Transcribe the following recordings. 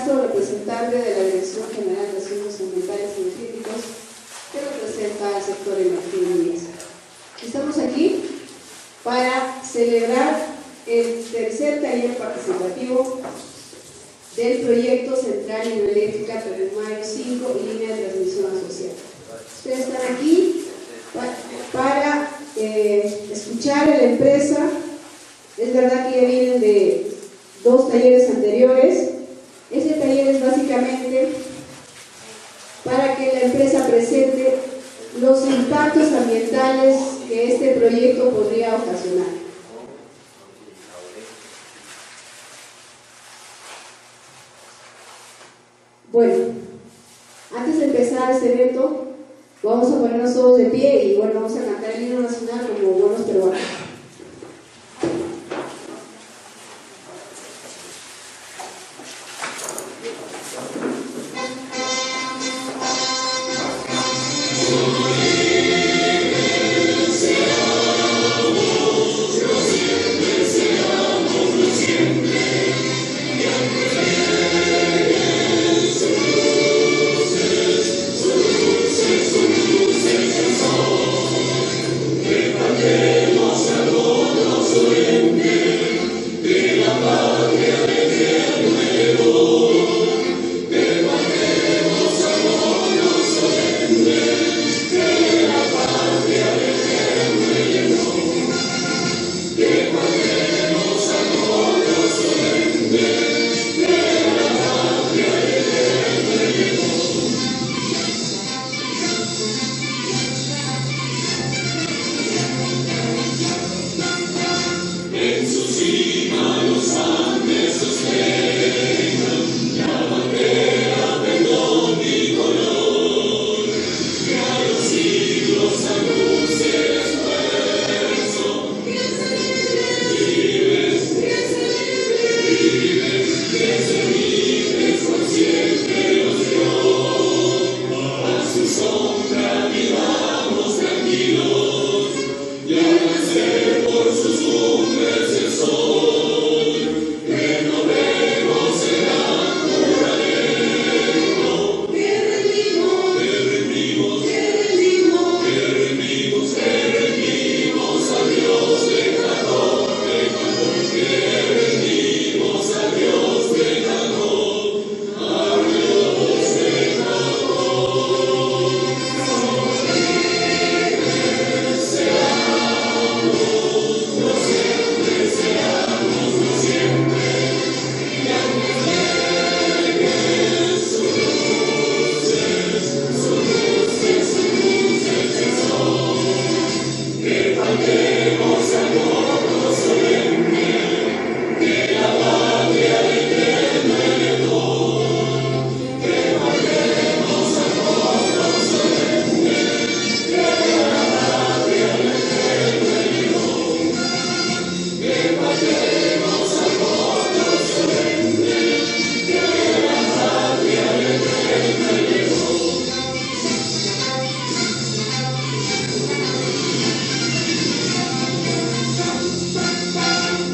caso, representante de la Dirección General de Asuntos Ambientales y Energéticos, que representa al sector energía y minas. Estamos aquí para celebrar el tercer taller participativo del proyecto Central Hidroeléctrica Tren-Mayo 5 y línea de transmisión asociada. Ustedes están aquí para escuchar a la empresa. Es verdad que ya vienen de 2 talleres anteriores. Este taller es básicamente para que la empresa presente los impactos ambientales que este proyecto podría ocasionar. Bueno, antes de empezar este evento, vamos a ponernos todos de pie y bueno, vamos a cantar el himno nacional como buenos peruanos.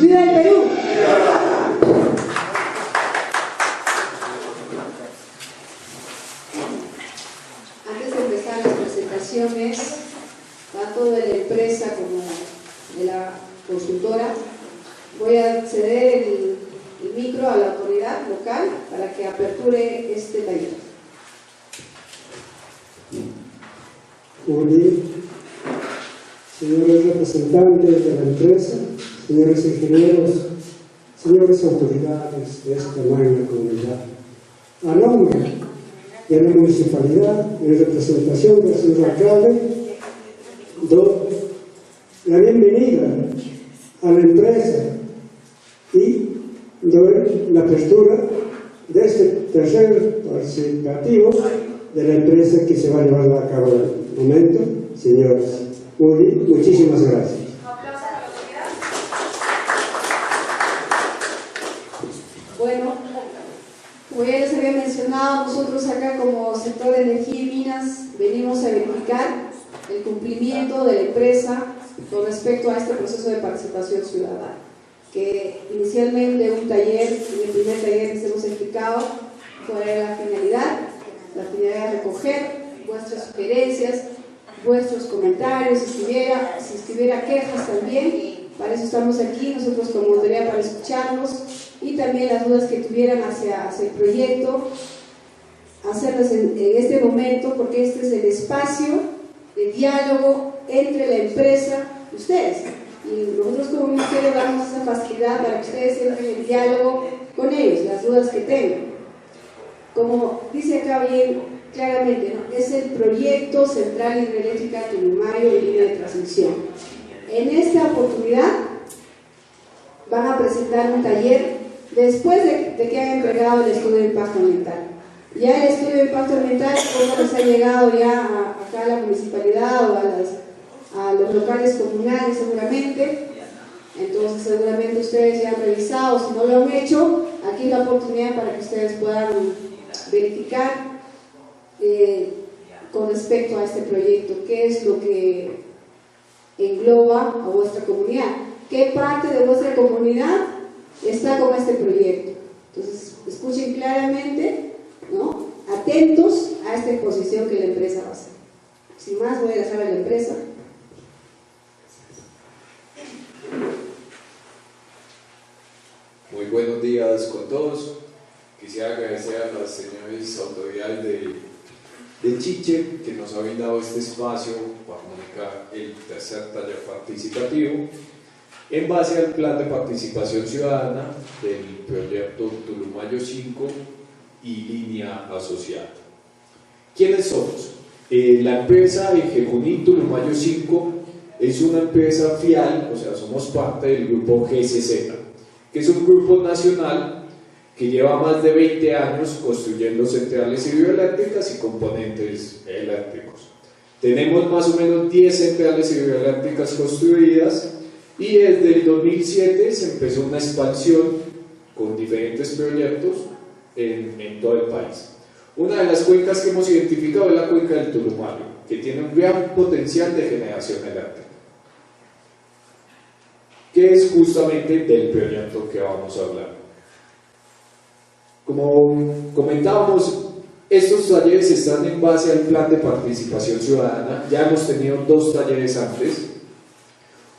¡Viva el Perú! Antes de empezar las presentaciones, tanto de la empresa como de la consultora, voy a ceder el micro a la autoridad local para que aperture este taller. Buen día, señores representantes de la empresa, señores ingenieros, señores autoridades de esta magna comunidad. A nombre de la municipalidad, en representación del señor alcalde, doy la bienvenida a la empresa y doy la apertura de este tercer participativo de la empresa que se va a llevar a cabo en el momento, señores. Muchísimas gracias. Bueno, como ya les había mencionado, nosotros acá como sector de energía y minas venimos a verificar el cumplimiento de la empresa con respecto a este proceso de participación ciudadana, que inicialmente un taller, en el primer taller les hemos explicado ¿Cuál era la finalidad? La finalidad de recoger vuestras sugerencias, vuestros comentarios, si estuviera quejas también. Para eso estamos aquí, nosotros como autoridad, para escucharlos, y también las dudas que tuvieran hacia el proyecto, hacerlas en este momento, porque este es el espacio de diálogo entre la empresa y ustedes. Y nosotros como ministerio damos esa facilidad para que ustedes entren en diálogo con ellos, las dudas que tengan. Como dice acá bien claramente, ¿no? Es el proyecto central hidroeléctrica Tulumayo y línea de transmisión. En esta oportunidad van a presentar un taller después de que hayan entregado el estudio de impacto ambiental. Ya el estudio de impacto ambiental, como les ha llegado ya acá a la municipalidad o a los locales comunales seguramente, entonces seguramente ustedes ya han revisado. Si no lo han hecho, aquí es la oportunidad para que ustedes puedan verificar con respecto a este proyecto, qué es lo que engloba a vuestra comunidad, qué parte de vuestra comunidad está con este proyecto. Entonces escuchen claramente, ¿no? Atentos a esta exposición que la empresa va a hacer. Sin más, voy a dejar a la empresa. Muy buenos días con todos. Quisiera agradecer a las señores autoridades de Chiche que nos ha brindado este espacio para comunicar el tercer taller participativo en base al plan de participación ciudadana del proyecto Tulumayo 5 y línea asociada. ¿Quiénes somos? La empresa Ejecuní Tulumayo 5 es una empresa FIAL, o sea, somos parte del grupo GCZ, que es un grupo nacional que lleva más de 20 años construyendo centrales hidroeléctricas y componentes eléctricos. Tenemos más o menos 10 centrales hidroeléctricas construidas y desde el 2007 se empezó una expansión con diferentes proyectos en todo el país. Una de las cuencas que hemos identificado es la cuenca del Tulumayo, que tiene un gran potencial de generación eléctrica, que es justamente del proyecto que vamos a hablar. Como comentábamos, estos talleres están en base al plan de participación ciudadana. Ya hemos tenido 2 talleres antes,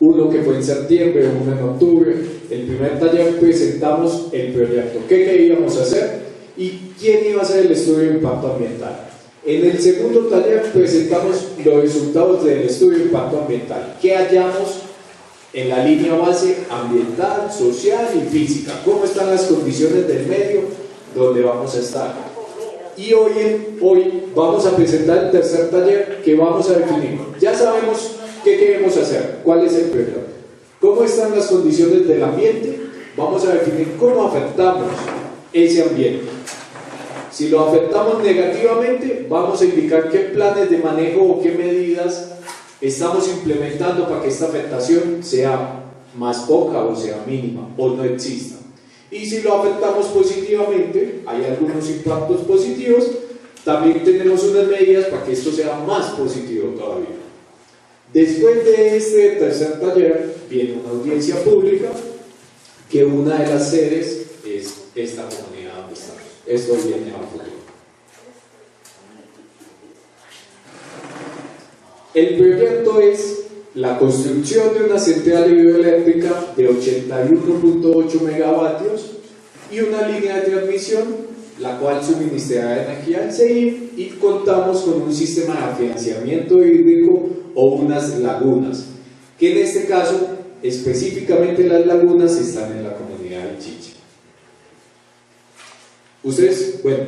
uno que fue en septiembre, uno en octubre. El primer taller presentamos el proyecto, qué queríamos hacer y quién iba a hacer el estudio de impacto ambiental. En el segundo taller presentamos los resultados del estudio de impacto ambiental, qué hallamos en la línea base ambiental, social y física, cómo están las condiciones del medio donde vamos a estar. Y hoy vamos a presentar el tercer taller que vamos a definir. Ya sabemos qué queremos hacer, cuál es el proyecto, cómo están las condiciones del ambiente. Vamos a definir cómo afectamos ese ambiente. Si lo afectamos negativamente, vamos a indicar qué planes de manejo o qué medidas estamos implementando para que esta afectación sea más poca o sea mínima o no exista. Y si lo afectamos positivamente, hay algunos impactos positivos, también tenemos unas medidas para que esto sea más positivo todavía. Después de este tercer taller viene una audiencia pública, que una de las sedes es esta comunidad donde estamos. Esto viene a futuro. El proyecto es la construcción de una central hidroeléctrica de 81.8 megavatios y una línea de transmisión, la cual suministrará energía al CEIP, y contamos con un sistema de financiamiento hídrico o unas lagunas, que en este caso, específicamente las lagunas, están en la comunidad de Chiche. Ustedes, bueno,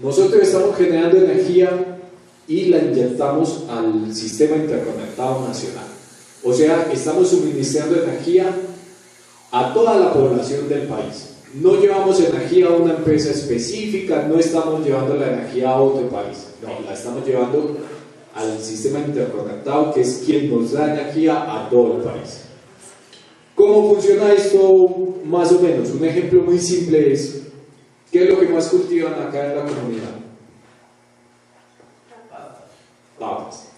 nosotros estamos generando energía y la inyectamos al sistema interconectado nacional. O sea, estamos suministrando energía a toda la población del país. No llevamos energía a una empresa específica, no estamos llevando la energía a otro país. No, la estamos llevando al sistema interconectado, que es quien nos da energía a todo el país. ¿Cómo funciona esto? Más o menos, un ejemplo muy simple es, ¿qué es lo que más cultivan acá en la comunidad? Papas.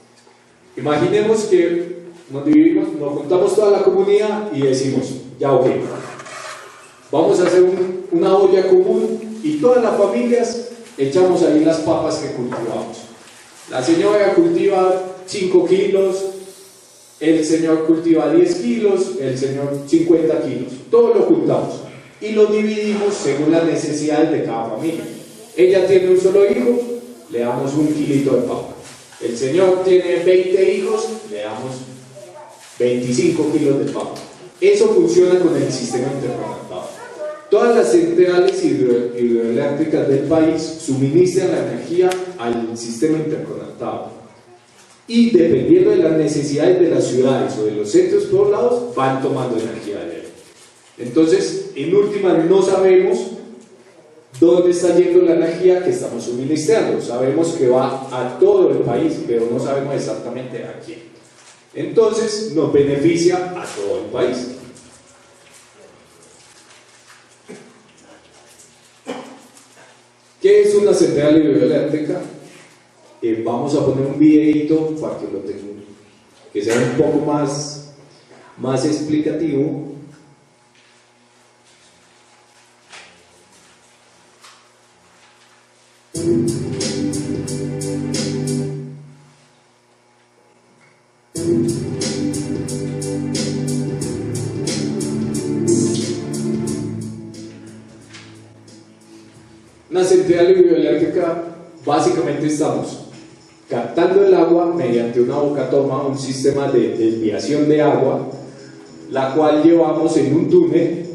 Imaginemos que nos dividimos, nos juntamos toda la comunidad y decimos, ya ok, vamos a hacer una olla común y todas las familias echamos ahí las papas que cultivamos. La señora cultiva 5 kilos, el señor cultiva 10 kilos, el señor 50 kilos, todo lo juntamos y lo dividimos según las necesidades de cada familia. Ella tiene un solo hijo, le damos 1 kilito de papa. El señor tiene 20 hijos, le damos 25 kilos de papa. Eso funciona con el sistema interconectado. Todas las centrales hidroeléctricas del país suministran la energía al sistema interconectado y dependiendo de las necesidades de las ciudades o de los centros poblados van tomando energía de él. Entonces, en última, no sabemos dónde está yendo la energía que estamos suministrando. Sabemos que va a todo el país, pero no sabemos exactamente a quién. Entonces, nos beneficia a todo el país. ¿Qué es una central hidroeléctrica? Vamos a poner un videito para que lo tengan, que sea un poco más explicativo. Una central hidroeléctrica, básicamente estamos captando el agua mediante una bocatoma, un sistema de desviación de agua, la cual llevamos en un túnel.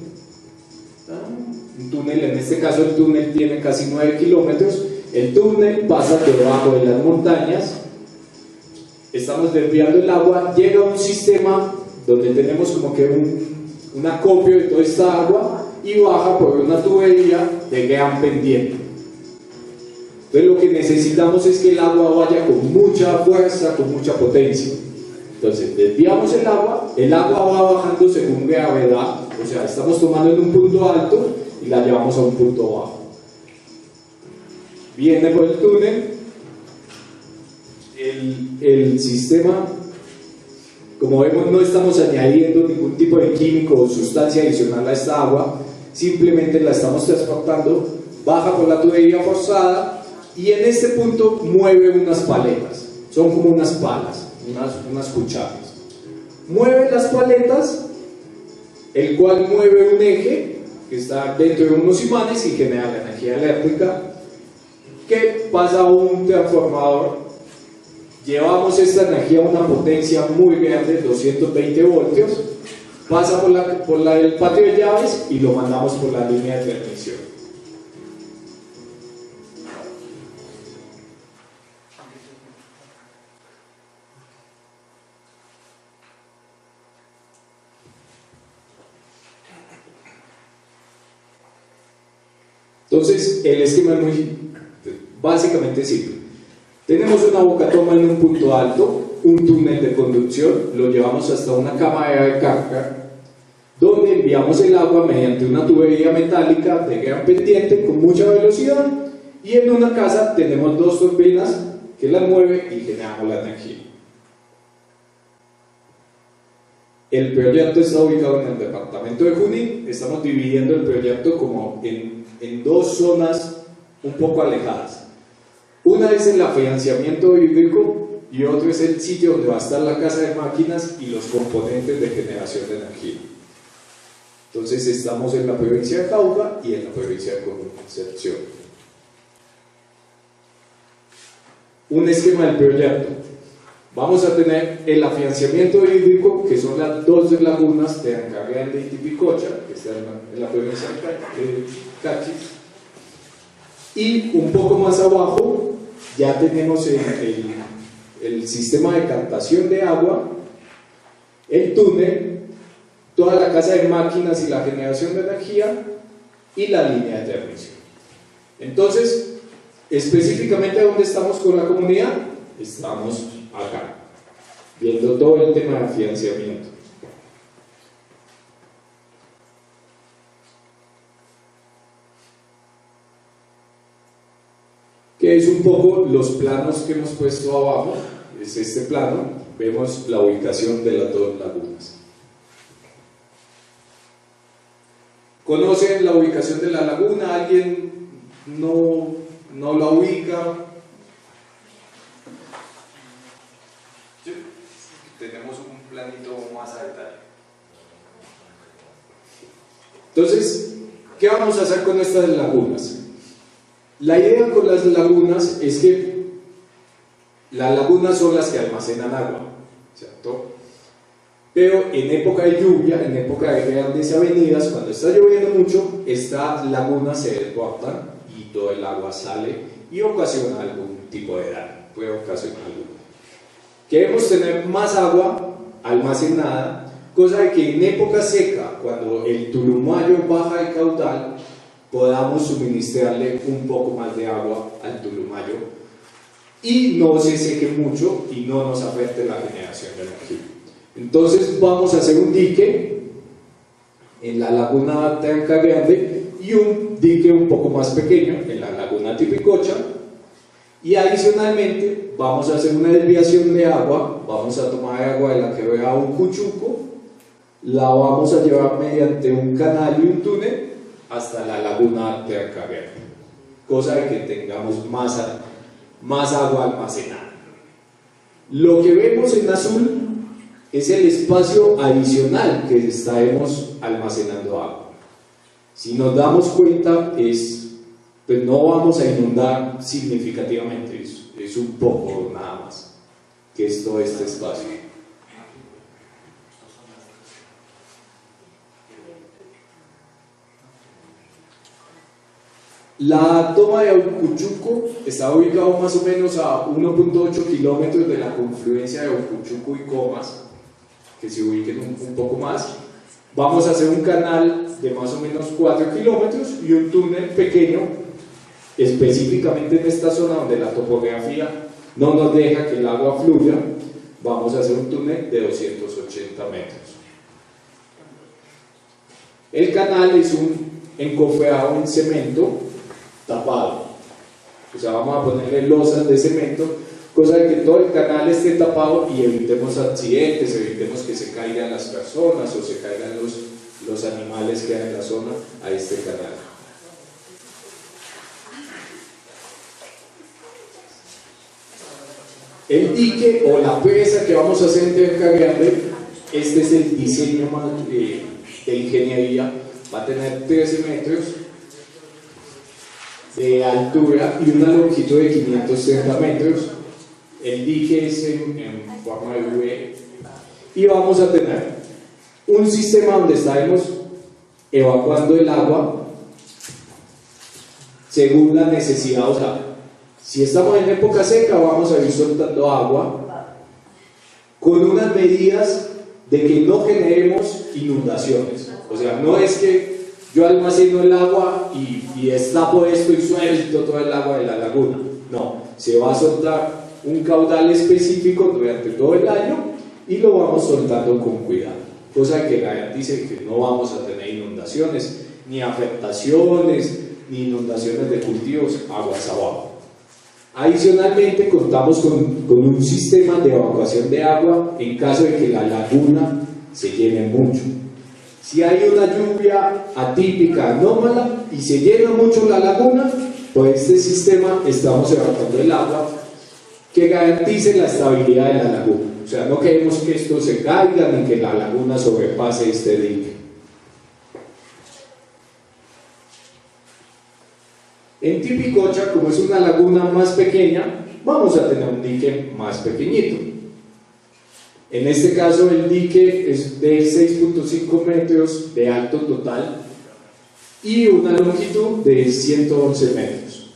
En este caso el túnel tiene casi 9 kilómetros. El túnel pasa debajo de las montañas, estamos desviando el agua, llega a un sistema donde tenemos como que un acopio de toda esta agua y baja por una tubería de gran pendiente. Entonces lo que necesitamos es que el agua vaya con mucha fuerza, con mucha potencia. Entonces desviamos el agua va bajando según gravedad, o sea, estamos tomando en un punto alto y la llevamos a un punto bajo. Viene por el túnel, el sistema, como vemos, no estamos añadiendo ningún tipo de químico o sustancia adicional a esta agua, simplemente la estamos transportando, baja por la tubería forzada y en este punto mueve unas paletas, son como unas palas, unas cucharas. Mueve las paletas, el cual mueve un eje que está dentro de unos imanes y genera la energía eléctrica que pasa a un transformador. Llevamos esta energía a una potencia muy grande, 220 voltios, pasa por el patio de llaves y lo mandamos por la línea de transmisión. Entonces, el esquema es básicamente simple. Tenemos una bocatoma en un punto alto, un túnel de conducción, lo llevamos hasta una cámara de carga, donde enviamos el agua mediante una tubería metálica de gran pendiente con mucha velocidad, y en una casa tenemos 2 turbinas que la mueven y generamos la energía. El proyecto está ubicado en el departamento de Junín. Estamos dividiendo el proyecto como en 2 zonas un poco alejadas. Una es el afianzamiento hídrico y otro es el sitio donde va a estar la casa de máquinas y los componentes de generación de energía. Entonces estamos en la provincia de Cauca y en la provincia de Concepción. Un esquema del proyecto. Vamos a tener el afianzamiento hídrico, que son las 2 lagunas de Anca Grande y Tipicocha, que están en la provincia de Cachis. Y un poco más abajo ya tenemos el sistema de captación de agua, el túnel, toda la casa de máquinas y la generación de energía y la línea de transmisión. Entonces, específicamente ¿dónde estamos con la comunidad? Estamos acá, viendo todo el tema de financiamiento. Que es un poco los planos que hemos puesto abajo. Es este plano, vemos la ubicación de las 2 lagunas. ¿Conocen la ubicación de la laguna? ¿Alguien no la ubica. Sí, tenemos un planito más a detalle. Entonces, ¿qué vamos a hacer con estas lagunas? La idea con las lagunas es que las lagunas son las que almacenan agua, ¿cierto? Pero en época de lluvia, en época de grandes avenidas, cuando está lloviendo mucho, estas lagunas se desbordan y todo el agua sale y ocasiona algún tipo de daño, puede ocasionar algo. Queremos tener más agua almacenada, cosa de que en época seca, cuando el Tulumayo baja de caudal, podamos suministrarle un poco más de agua al Tulumayo y no se seque mucho y no nos afecte la generación de energía. Entonces vamos a hacer un dique en la laguna Tranca Grande y un dique un poco más pequeño en la laguna Tipicocha, y adicionalmente vamos a hacer una desviación de agua. Vamos a tomar agua de la quebrada Ucuchuco, la vamos a llevar mediante un canal y un túnel hasta la laguna Tranca Grande, cosa de que tengamos más agua almacenada. Lo que vemos en azul es el espacio adicional que estaremos almacenando agua. Si nos damos cuenta, pues no vamos a inundar significativamente, es un poco nada más, que es todo este espacio. La toma de Aucuchuco está ubicado más o menos a 1.8 kilómetros de la confluencia de Aucuchuco y Comas, que se ubiquen un poco más. Vamos a hacer un canal de más o menos 4 kilómetros y un túnel pequeño, específicamente en esta zona donde la topografía no nos deja que el agua fluya. Vamos a hacer un túnel de 280 metros. El canal es un encofrado en cemento tapado, o sea, vamos a ponerle losas de cemento, cosa de que todo el canal esté tapado y evitemos accidentes, evitemos que se caigan las personas o se caigan los animales que hay en la zona a este canal. El dique o la presa que vamos a hacer en Tranca Grande, este es el diseño de ingeniería, va a tener 13 metros de altura y una longitud de 530 metros. El dique es en forma de V y vamos a tener un sistema donde estaremos evacuando el agua según la necesidad. O sea, si estamos en época seca, vamos a ir soltando agua con unas medidas de que no generemos inundaciones. O sea, no es que yo almaceno el agua y destapo esto y suelto todo el agua de la laguna. No, se va a soltar un caudal específico durante todo el año y lo vamos soltando con cuidado, cosa que garantice que no vamos a tener inundaciones, ni afectaciones, ni inundaciones de cultivos aguas abajo. Adicionalmente, contamos con un sistema de evacuación de agua en caso de que la laguna se llene mucho. Si hay una lluvia atípica, anómala, y se llena mucho la laguna, por este sistema estamos evacuando el agua que garantice la estabilidad de la laguna. O sea, no queremos que esto se caiga ni que la laguna sobrepase este dique. En Tipicocha, como es una laguna más pequeña, vamos a tener un dique más pequeñito. En este caso el dique es de 6.5 metros de alto total y una longitud de 111 metros.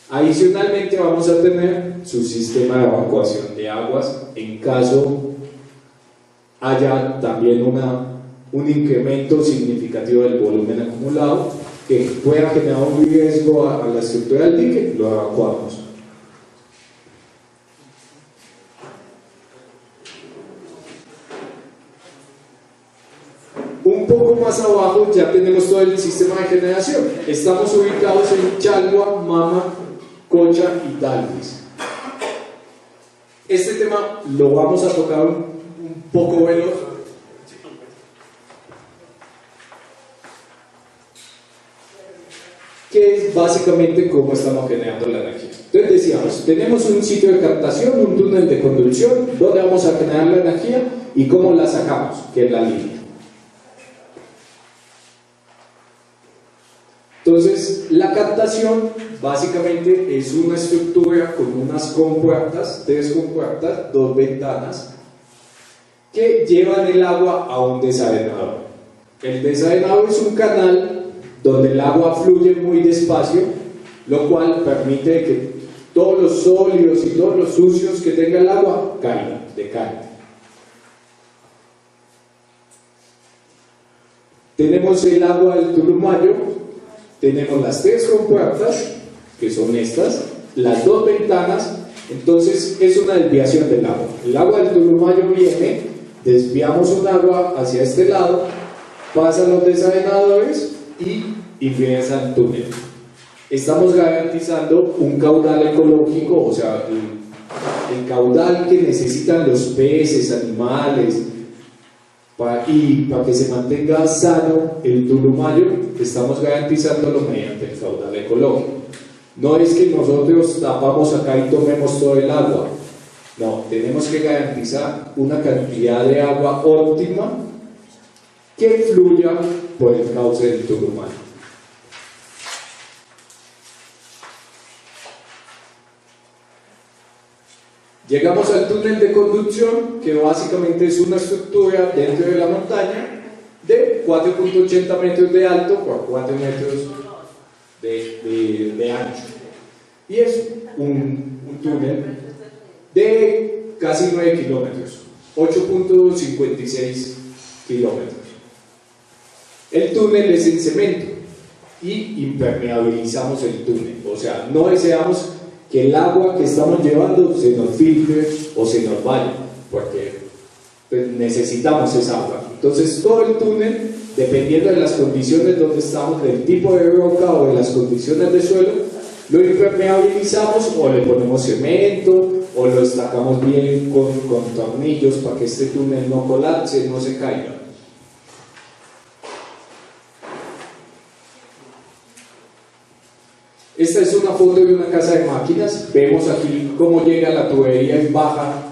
Adicionalmente vamos a tener su sistema de evacuación de aguas en caso haya también un incremento significativo del volumen acumulado que pueda generar un riesgo a la estructura del dique, lo evacuamos. Un poco más abajo ya tenemos todo el sistema de generación. Estamos ubicados en Chalgua, Mama, Cocha y Dalvis. Este tema lo vamos a tocar un poco veloz. que es básicamente cómo estamos generando la energía. Entonces decíamos, tenemos un sitio de captación, un túnel de conducción, donde vamos a generar la energía y cómo la sacamos, que es la línea. Entonces, la captación básicamente es una estructura con unas compuertas, 3 compuertas, 2 ventanas, que llevan el agua a un desarenador. El desarenador es un canal donde el agua fluye muy despacio, lo cual permite que todos los sólidos y todos los sucios que tenga el agua caigan, decaigan. Tenemos el agua del Tulumayo. Tenemos las 3 compuertas, que son estas, las 2 ventanas, entonces es una desviación del agua. El agua del Tulumayo viene, desviamos un agua hacia este lado, pasa a los desarenadores y ingresa al túnel. Estamos garantizando un caudal ecológico, o sea, el caudal que necesitan los peces, animales, para que se mantenga sano el Tulumayo, estamos garantizándolo mediante el caudal ecológico. No es que nosotros tapamos acá y tomemos todo el agua, no, tenemos que garantizar una cantidad de agua óptima que fluya por el cauce del Tulumayo. Llegamos al túnel de conducción, que básicamente es una estructura dentro de la montaña de 4.80 metros de alto por 4 metros de ancho. Y es un túnel de casi 9 kilómetros, 8.56 kilómetros. El túnel es en cemento y impermeabilizamos el túnel, o sea, no deseamos que el agua que estamos llevando se nos filtre o se nos vaya, porque pues, necesitamos esa agua. Entonces todo el túnel, dependiendo de las condiciones donde estamos, del tipo de roca o de las condiciones de suelo, lo impermeabilizamos o le ponemos cemento o lo destacamos bien con tornillos para que este túnel no colapse, no se caiga. Esta es una foto de una casa de máquinas. Vemos aquí cómo llega la tubería en baja,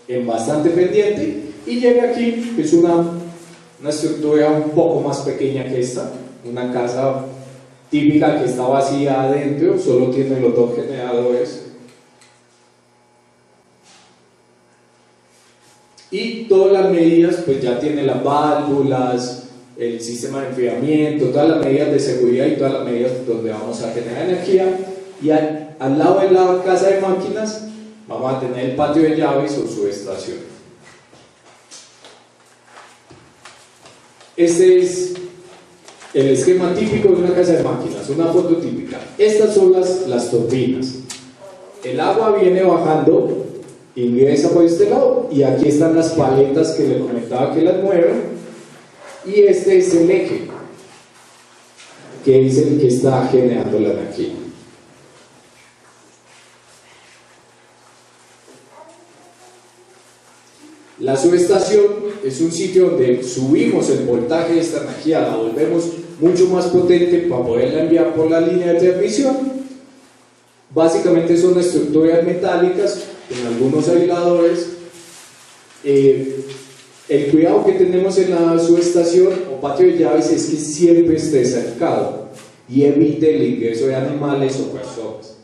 en bastante pendiente, y llega aquí, que es una estructura un poco más pequeña que esta, una casa típica que está vacía adentro, solo tiene los 2 generadores. Y todas las medidas, pues ya tiene las válvulas, el sistema de enfriamiento, todas las medidas de seguridad y todas las medidas donde vamos a generar energía. Y al lado de la casa de máquinas vamos a tener el patio de llaves o subestación. Este es el esquema típico de una casa de máquinas, una foto típica. Estas son las turbinas. El agua viene bajando, ingresa por este lado, y aquí están las paletas que le comentaba que las mueven. Y este es el eje, que es el que está generando la energía. La subestación es un sitio donde subimos el voltaje de esta energía, la volvemos mucho más potente para poderla enviar por la línea de transmisión. Básicamente son estructuras metálicas con algunos aisladores. El cuidado que tenemos en la subestación o patio de llaves es que siempre esté cercado y evite el ingreso de animales o personas,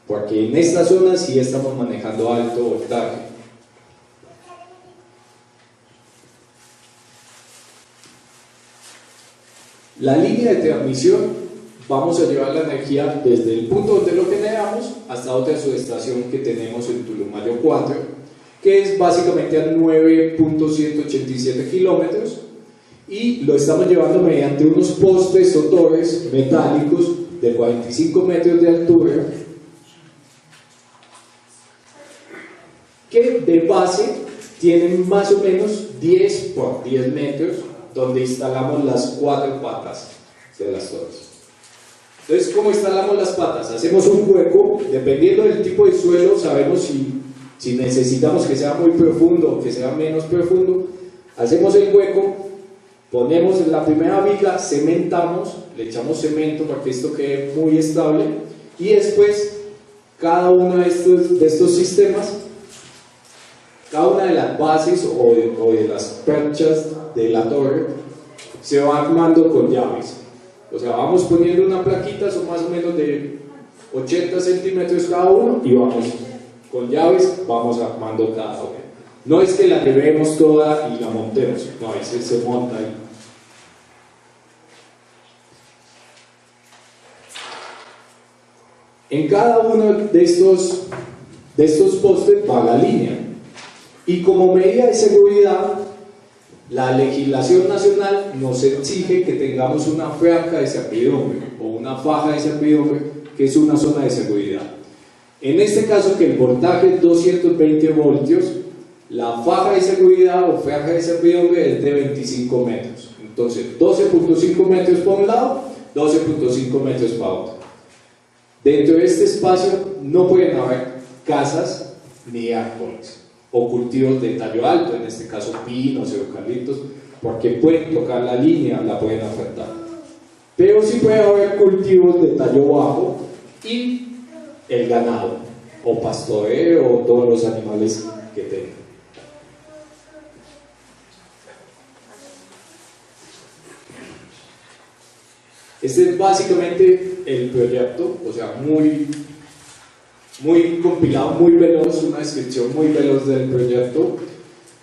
porque en esta zona sí estamos manejando alto voltaje. La línea de transmisión, vamos a llevar la energía desde el punto donde lo generamos hasta otra subestación que tenemos en Tulumayo 4, que es básicamente a 9.187 kilómetros, y lo estamos llevando mediante unos postes o torres metálicos de 45 metros de altura, que de base tienen más o menos 10 por 10 metros, donde instalamos las 4 patas de las torres. Entonces, ¿cómo instalamos las patas? Hacemos un hueco, dependiendo del tipo de suelo, sabemos si necesitamos que sea muy profundo o que sea menos profundo. Hacemos el hueco Ponemos la primera viga, cementamos, le echamos cemento para que esto quede muy estable, y después cada uno de estos sistemas, cada una de las bases o de las perchas de la torre se va armando con llaves. O sea, vamos poniendo una plaquita, son más o menos de 80 centímetros cada uno, y vamos con llaves, vamos armando cada una. No es que la llevemos toda y la montemos, no, a veces se monta ahí. En cada uno de estos postes va la línea, y como medida de seguridad, la legislación nacional nos exige que tengamos una franja de servidumbre o una faja de servidumbre, que es una zona de seguridad. En este caso, que el voltaje es 220 voltios, la faja de seguridad o franja de servidumbre es de 25 metros. Entonces, 12.5 metros por un lado, 12.5 metros para otro. Dentro de este espacio no pueden haber casas ni árboles o cultivos de tallo alto, en este caso pinos o eucaliptos, porque pueden tocar la línea, la pueden afectar. Pero sí puede haber cultivos de tallo bajo y el ganado, o pastoreo, o todos los animales que tengan. Este es básicamente el proyecto, o sea, muy compilado, muy veloz, una descripción muy veloz del proyecto.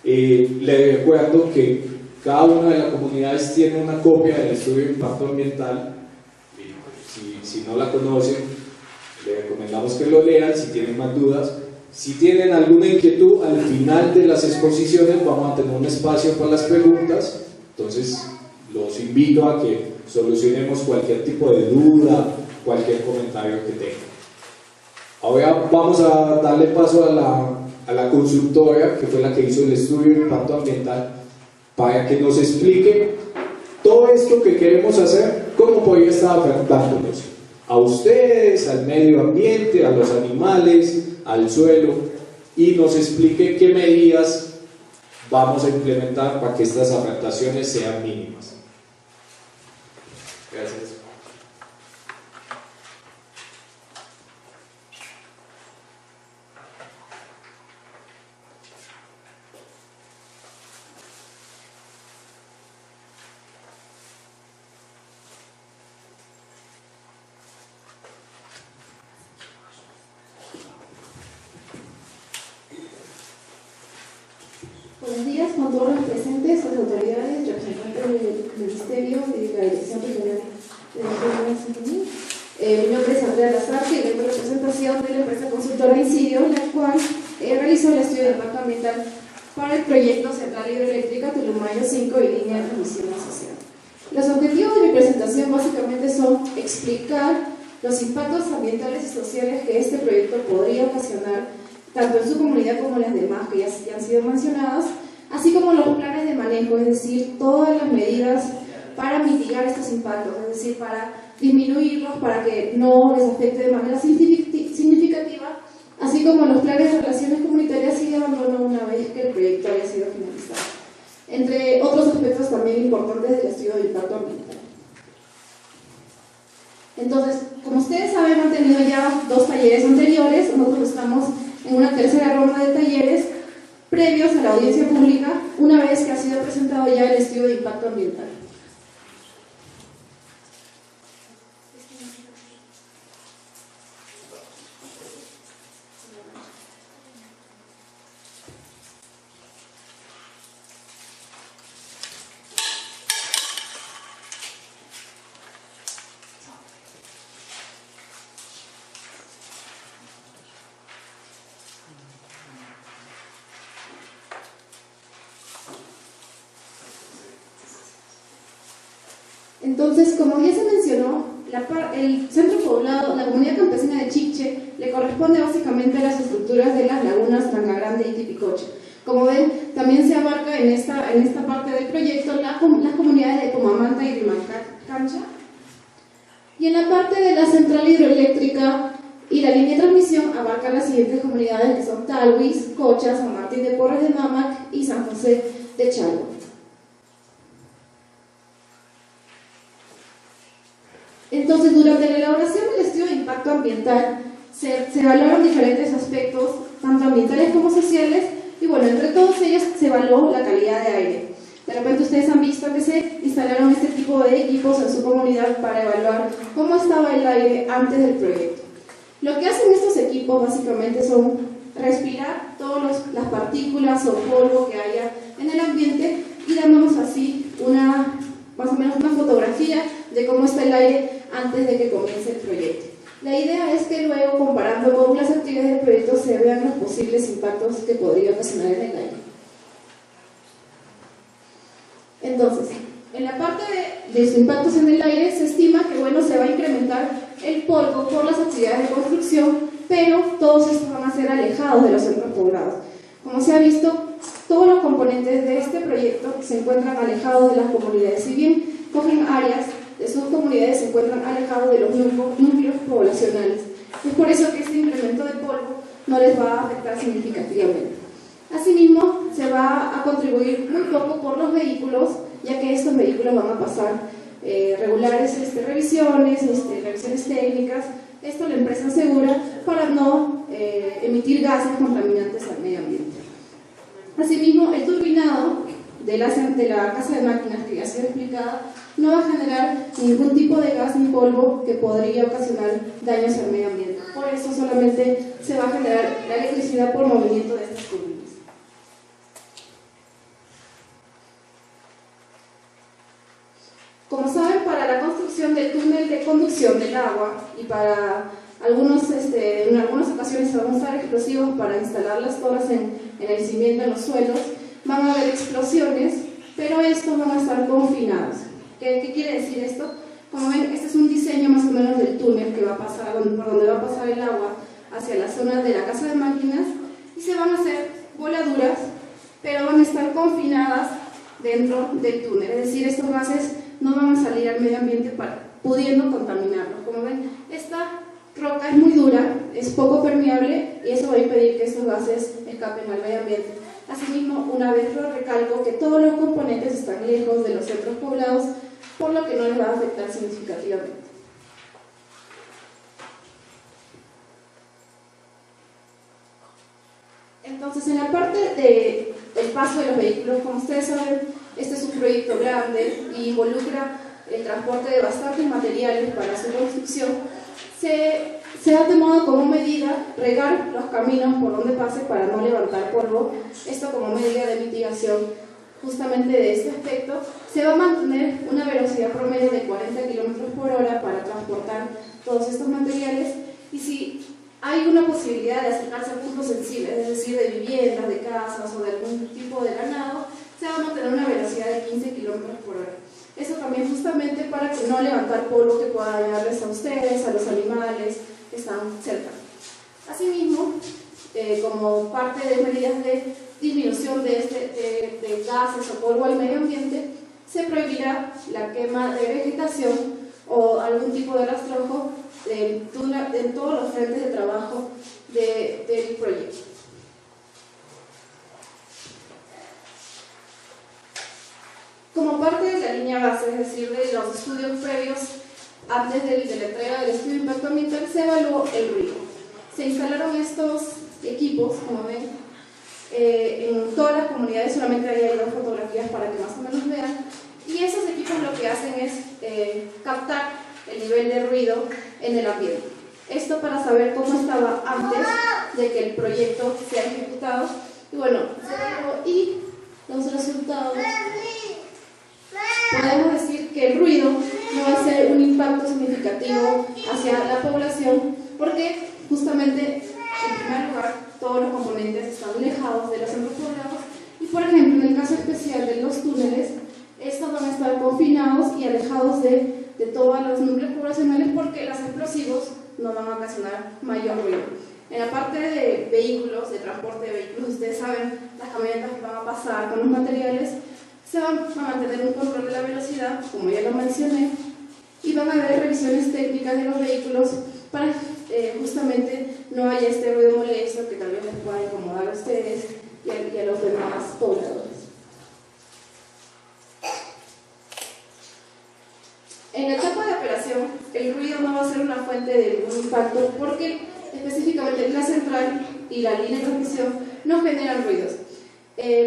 Le recuerdo que cada una de las comunidades tiene una copia del estudio de impacto ambiental. Si no la conocen, le recomendamos que lo lean. Si tienen más dudas, si tienen alguna inquietud, al final de las exposiciones vamos a tener un espacio para las preguntas. Entonces los invito a que solucionemos cualquier tipo de duda, cualquier comentario que tengan. Ahora vamos a darle paso a la consultora, que fue la que hizo el estudio de impacto ambiental, para que nos explique todo esto que queremos hacer, cómo podría estar afectándonos a ustedes, al medio ambiente, a los animales, al suelo, y nos explique qué medidas vamos a implementar para que estas afectaciones sean mínimas. Gracias. Buenos días con todos los presentes, las autoridades, representantes del Ministerio y de la Dirección Regional de la Sinfonía. Mi nombre es Andrea Lazarte y vengo en representación de la empresa consultora Incidio, la cual realizó el estudio de impacto ambiental para el proyecto Central Hidroeléctrica Tulumayo 5 y línea de transmisión asociada. Los objetivos de mi presentación básicamente son explicar los impactos ambientales y sociales que este proyecto podría ocasionar tanto en su comunidad como en las demás que ya han sido mencionadas, así como los planes de manejo, es decir, todas las medidas para mitigar estos impactos, es decir, para disminuirlos, para que no les afecte de manera significativa, así como los planes de relaciones comunitarias y de abandono una vez que el proyecto haya sido finalizado, entre otros aspectos también importantes del estudio de impacto ambiental. Entonces, como ustedes saben, han tenido ya 2 talleres anteriores, nosotros estamos en una tercera ronda de talleres previos a la audiencia pública, una vez que ha sido presentado ya el estudio de impacto ambiental. Entonces, como ya se mencionó, el centro poblado, la comunidad campesina de Chiche, le corresponde básicamente a las estructuras de las lagunas Tanga Grande y Tipicocha. Como ven, también se abarca en esta parte del proyecto las comunidades de Comamanta y Rimancancha. Y en la parte de la central hidroeléctrica y la línea de transmisión abarca las siguientes comunidades, que son Talhuis, Cocha, San Martín de Porres de Mámac y San José de Chalco. Entonces, durante la elaboración del estudio de impacto ambiental, se evaluaron diferentes aspectos, tanto ambientales como sociales, y bueno, entre todos ellos se evaluó la calidad de aire. De repente ustedes han visto que se instalaron este tipo de equipos en su comunidad para evaluar cómo estaba el aire antes del proyecto. Lo que hacen estos equipos básicamente son respirar todas las partículas o polvo que haya en el ambiente y dándonos así más o menos una fotografía de cómo está el aire antes de que comience el proyecto. La idea es que luego, comparando con las actividades del proyecto, se vean los posibles impactos que podría ocasionar en el aire. Entonces, en la parte de los impactos en el aire, se estima que se va a incrementar el polvo por las actividades de construcción, pero todos estos van a ser alejados de los centros poblados. Como se ha visto, todos los componentes de este proyecto se encuentran alejados de las comunidades. Si bien cogen áreas de sus comunidades, se encuentran alejados de los núcleos poblacionales. Es por eso que este incremento de polvo no les va a afectar significativamente. Asimismo, se va a contribuir muy poco por los vehículos, ya que estos vehículos van a pasar regulares revisiones técnicas. Esto la empresa asegura para no emitir gases contaminantes al medio ambiente. Asimismo, el turbinado de la casa de máquinas que ya se ha explicado no va a generar ningún tipo de gas ni polvo que podría ocasionar daños al medio ambiente. Por eso solamente se va a generar la electricidad por movimiento de estas turbinas. Como saben, para la construcción del túnel de conducción del agua y para en algunas ocasiones se van a usar explosivos para instalar las torres en el cimiento, en los suelos, van a haber explosiones, pero estos van a estar confinados. ¿Qué quiere decir esto? Como ven, este es un diseño más o menos del túnel que va a pasar, por donde va a pasar el agua hacia la zona de la casa de máquinas, y se van a hacer voladuras, pero van a estar confinadas dentro del túnel. Es decir, estos gases no van a salir al medio ambiente pudiendo contaminarlo. Como ven, esta roca es muy dura, es poco permeable y eso va a impedir que estos gases escapen al medio ambiente. Asimismo, una vez lo recalco que todos los componentes están lejos de los centros poblados, por lo que no les va a afectar significativamente. Entonces, en la parte del paso de los vehículos, como ustedes saben, este es un proyecto grande y involucra el transporte de bastantes materiales para su construcción. Se ha tomado como medida regar los caminos por donde pase para no levantar polvo. Esto como medida de mitigación justamente de este aspecto. Se va a mantener una velocidad promedio de 40 km/h para transportar todos estos materiales, y si hay una posibilidad de acercarse a puntos sensibles, es decir, de viviendas, de casas o de algún tipo de ganado, se va a mantener una velocidad de 15 km/h. Eso también justamente para que no levantar polvo que pueda dañarles a ustedes, a los animales que están cerca. Asimismo, como parte de medidas de disminución de gases o polvo al medio ambiente, se prohibirá la quema de vegetación o algún tipo de rastrojo en todos los frentes de trabajo del proyecto. Como parte de la línea base, es decir, de los estudios previos antes de la entrega del estudio de impacto ambiental, se evaluó el ruido. Se instalaron estos equipos, como ven, en todas las comunidades. Solamente hay dos fotografías para que más o menos vean, y esos equipos lo que hacen es captar el nivel de ruido en el ambiente. Esto para saber cómo estaba antes de que el proyecto sea ejecutado. Y bueno, y los resultados, podemos decir que el ruido no va a ser un impacto significativo hacia la población, porque justamente, en primer lugar, todos los componentes están alejados de los centros poblados, y por ejemplo, en el caso especial de los túneles, estos van a estar confinados y alejados de todos los núcleos poblacionales, porque los explosivos no van a ocasionar mayor ruido. En la parte de vehículos, de transporte de vehículos, ustedes saben, las camionetas que van a pasar con los materiales, se van a mantener un control de la velocidad, como ya lo mencioné, y van a haber revisiones técnicas de los vehículos para justamente no haya este ruido molesto que tal vez les pueda incomodar a ustedes y a los demás pobladores. En la etapa de operación, el ruido fuente de ningún impacto porque específicamente la central y la línea de transmisión no generan ruidos.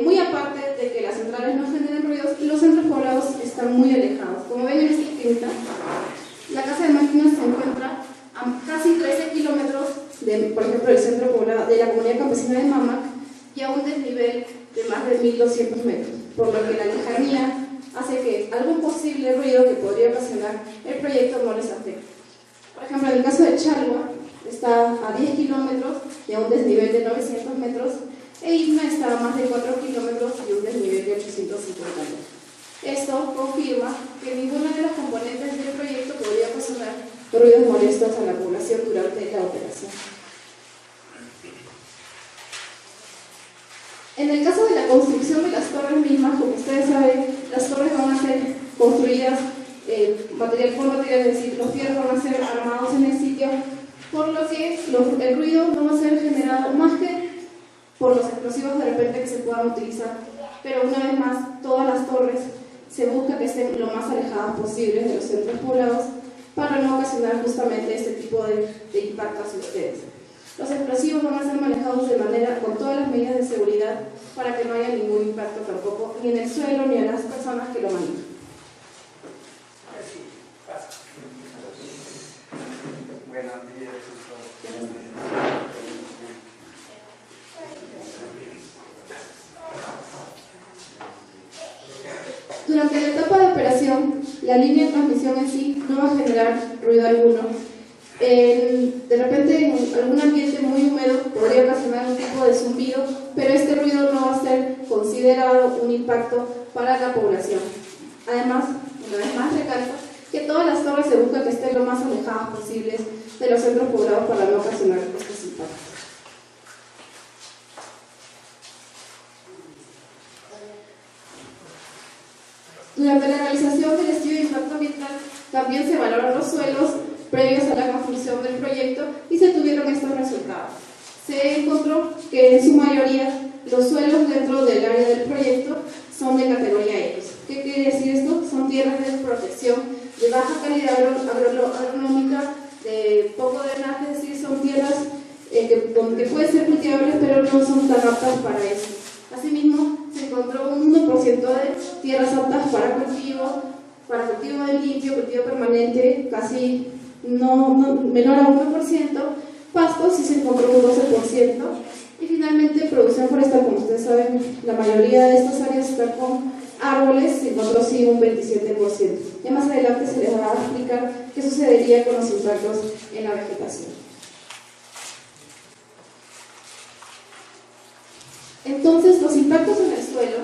Muy aparte de que las centrales no generan ruidos, los centros poblados están muy alejados. Como ven en esta esquinita, la casa de máquinas se encuentra a casi 13 kilómetros, por ejemplo, del centro poblado de la comunidad campesina de Mámac, y a un desnivel de más de 1.200 metros, por lo que la lejanía hace que algún posible ruido que podría ocasionar el proyecto no les afecte. Por ejemplo, en el caso de Chalwa, está a 10 kilómetros y a un desnivel de 900 metros, e Isma está a más de 4 kilómetros y un desnivel de 850 metros. Esto confirma que ninguna de las componentes del proyecto podría ocasionar ruidos molestos a la población durante la operación. En el caso de la construcción de las torres mismas, como ustedes saben, las torres van a ser construidas material por material, es decir, los fierros van a ser armados en el sitio, por lo que el ruido no va a ser generado más que por los explosivos de repente que se puedan utilizar, pero una vez más, todas las torres se busca que estén lo más alejadas posibles de los centros poblados para no ocasionar justamente este tipo de impacto hacia ustedes. Los explosivos van a ser manejados de manera con todas las medidas de seguridad para que no haya ningún impacto tampoco ni en el suelo ni en las personas que lo manejan. Buenos días. Durante la etapa de operación, la línea de transmisión en sí no va a generar ruido alguno. De repente, en algún ambiente muy húmedo podría ocasionar un tipo de zumbido, pero este ruido no va a ser considerado un impacto para la población. Además, una vez más recalco que todas las torres se busca que estén lo más alejadas posibles de los centros poblados para no ocasionar estos impactos. Durante la realización del estudio de impacto ambiental también se valoran los suelos previos a la construcción del proyecto y se tuvieron estos resultados. Se encontró que en su mayoría los suelos dentro del área del proyecto son de categoría X. ¿Qué quiere decir esto? Son tierras de protección de baja calidad agronómica, de poco drenaje, es decir, son tierras que pueden ser cultivables pero no son tan aptas para eso. Asimismo, se encontró un 1% de tierras aptas para cultivo de limpio, cultivo permanente, casi menor a 1%, pastos sí se encontró un 12%, y finalmente producción forestal, como ustedes saben, la mayoría de estas áreas están con árboles, se encontró sí un 27%. Ya más adelante se les va a explicar qué sucedería con los impactos en la vegetación. Entonces, los impactos en el suelo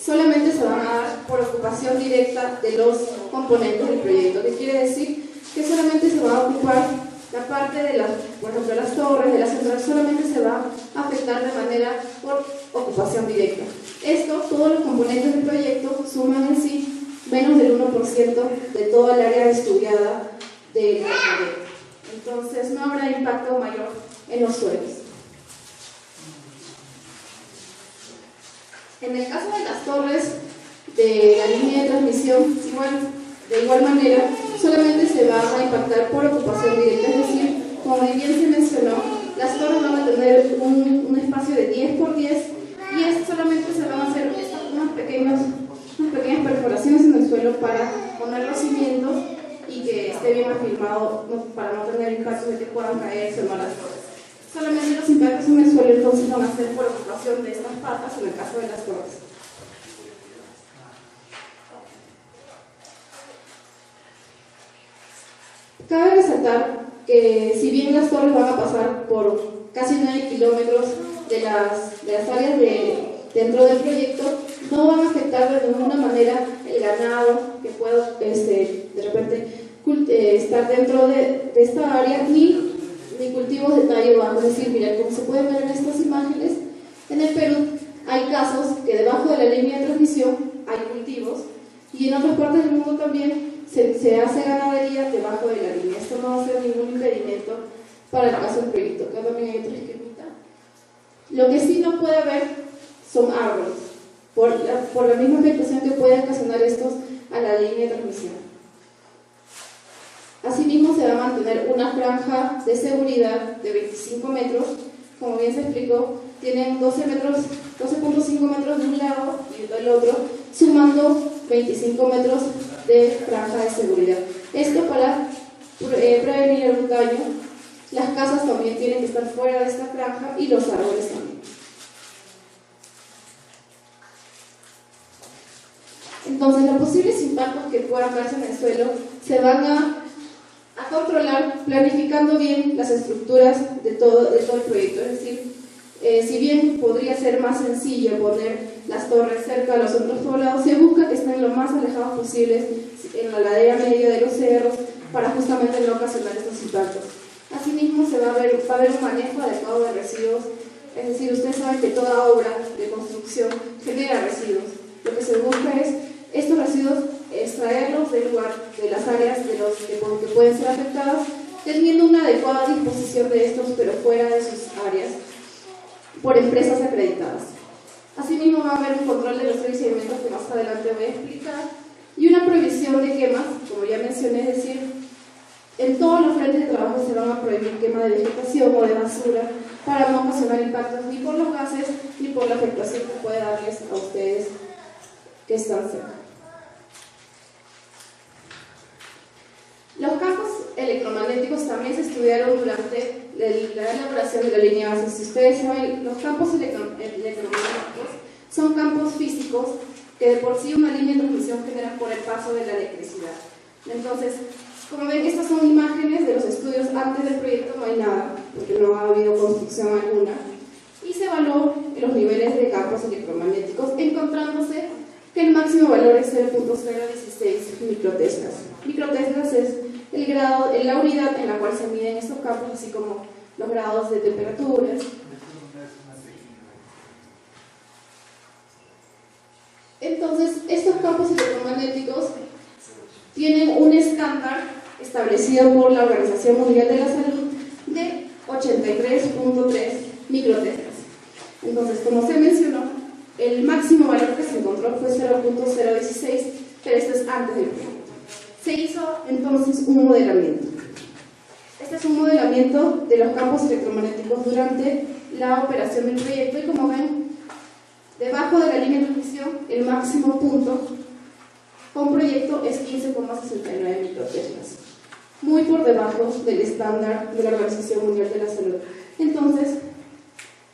solamente se van a dar por ocupación directa de los componentes del proyecto. ¿Qué quiere decir? Que solamente se va a ocupar la parte de por ejemplo, las torres, de la central, solamente se va a afectar de manera por ocupación directa. Esto, todos los componentes del proyecto suman en sí menos del 1% de toda el área estudiada del proyecto. Entonces, no habrá impacto mayor en los suelos. En el caso de las torres de la línea de transmisión, de igual manera, solamente se va a impactar por ocupación directa, es decir, como bien se mencionó, las torres van a tener un espacio de 10 por 10 y solamente se van a hacer unas pequeñas perforaciones en el suelo para poner los cimientos y que esté bien afirmado para no tener impactos de que puedan caerse o no las torres. Solamente los impactos en el suelo entonces van a ser por ocupación de estas patas en el caso de las torres. Cabe resaltar que si bien las torres van a pasar por casi 9 kilómetros de las áreas dentro del proyecto, no van a afectar de ninguna manera el ganado que pueda de repente estar dentro de esta área ni cultivos de tallo bajo. Es decir, miren, como se pueden ver en estas imágenes, en el Perú hay casos que debajo de la línea de transmisión hay cultivos y en otras partes del mundo también se hace ganadería debajo de la línea. Esto no va a ser ningún impedimento para el caso del proyecto. Acá también hay otra esquemita. Lo que sí no puede haber son árboles, por la misma afectación que puede ocasionar estos a la línea de transmisión. Asimismo, se va a mantener una franja de seguridad de 25 metros, como bien se explicó, tienen 12.5 metros de un lado y del otro, sumando 25 metros de franja de seguridad. Esto para prevenir algún daño. Las casas también tienen que estar fuera de esta franja y los árboles también. Entonces, los posibles impactos que puedan darse en el suelo se van a controlar planificando bien las estructuras de todo el proyecto. Es decir, si bien podría ser más sencillo poner las torres cerca de los otros poblados, se busca que estén lo más alejados posibles en la ladera media de los cerros para justamente no ocasionar estos impactos. Asimismo, va a haber un manejo adecuado de residuos. Es decir, ustedes saben que toda obra de construcción genera residuos. Lo que se busca es estos residuos extraerlos del lugar, de las áreas de los que pueden ser afectadas, teniendo una adecuada disposición de estos, pero fuera de sus áreas, por empresas acreditadas. Asimismo, va a haber un control de los procedimientos que más adelante voy a explicar, y una prohibición de quemas, como ya mencioné, es decir, en todos los frentes de trabajo se van a prohibir quema de vegetación o de basura para no ocasionar impactos ni por los gases ni por la afectación que puede darles a ustedes que están cerca. Los campos electromagnéticos también se estudiaron durante la elaboración de la línea base. Si ustedes saben, los campos electromagnéticos son campos físicos que de por sí una línea de transmisión genera por el paso de la electricidad. Entonces, como ven, estas son imágenes de los estudios antes del proyecto, no hay nada, porque no ha habido construcción alguna, y se evaluó los niveles de campos electromagnéticos, encontrándose que el máximo valor es 0.016 microteslas. Microteslas es la unidad en la cual se miden estos campos, así como los grados de temperaturas. Entonces, estos campos electromagnéticos tienen un estándar establecido por la Organización Mundial de la Salud de 83.3 microteslas. Entonces, como se mencionó, el máximo valor que se encontró fue 0.016, pero esto es antes del proyecto. Se hizo entonces un modelamiento. Este es un modelamiento de los campos electromagnéticos durante la operación del proyecto y como ven, debajo de la línea de transmisión, el máximo punto con proyecto es 15,69 microteslas, muy por debajo del estándar de la Organización Mundial de la Salud. Entonces,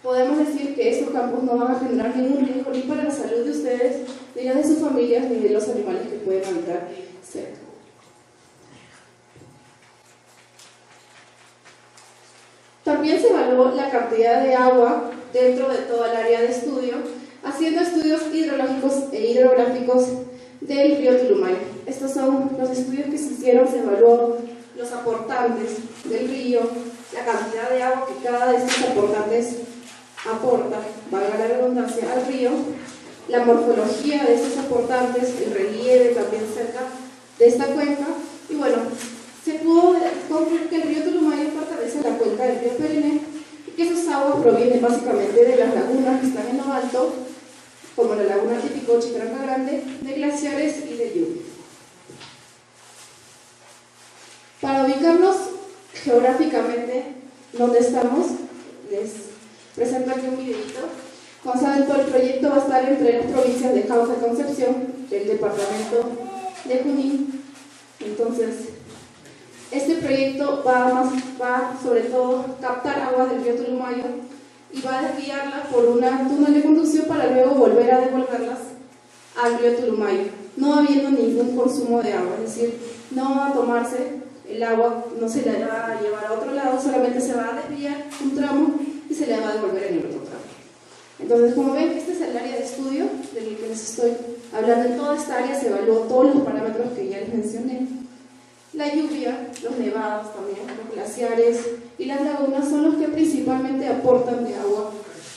podemos decir que estos campos no van a generar ningún riesgo ni para la salud de ustedes, ni la de sus familias, ni de los animales que pueden habitar cerca. También se evaluó la cantidad de agua dentro de toda el área de estudio, haciendo estudios hidrológicos e hidrográficos del río Tulumayo. Estos son los estudios que se hicieron, se evaluó los aportantes del río, la cantidad de agua que cada de estos aportantes aporta, valga la redundancia, al río, la morfología de estos aportantes, el relieve también cerca de esta cuenca, y bueno, se pudo concluir que el río Tulumayo pertenece a la cuenca del río Perene y que sus aguas provienen básicamente de las lagunas que están en lo alto, como la laguna Titicoche y Tranca Grande, de glaciares y de lluvia. Para ubicarnos geográficamente donde estamos, les presento aquí un videito. Como saben, todo el proyecto va a estar entre las provincias de Jauja y Concepción, del departamento de Junín. Entonces, este proyecto va sobre todo a captar aguas del río Tulumayo y va a desviarlas por una túnel de conducción para luego volver a devolverlas al río Tulumayo, no habiendo ningún consumo de agua, es decir, no va a tomarse el agua, no se la va a llevar a otro lado, solamente se va a desviar un tramo y se le va a devolver en el otro tramo. Entonces, como ven, este es el área de estudio del que les estoy hablando. En toda esta área se evaluó todos los parámetros que ya les mencioné. La lluvia, los nevados también, los glaciares y las lagunas son los que principalmente aportan de agua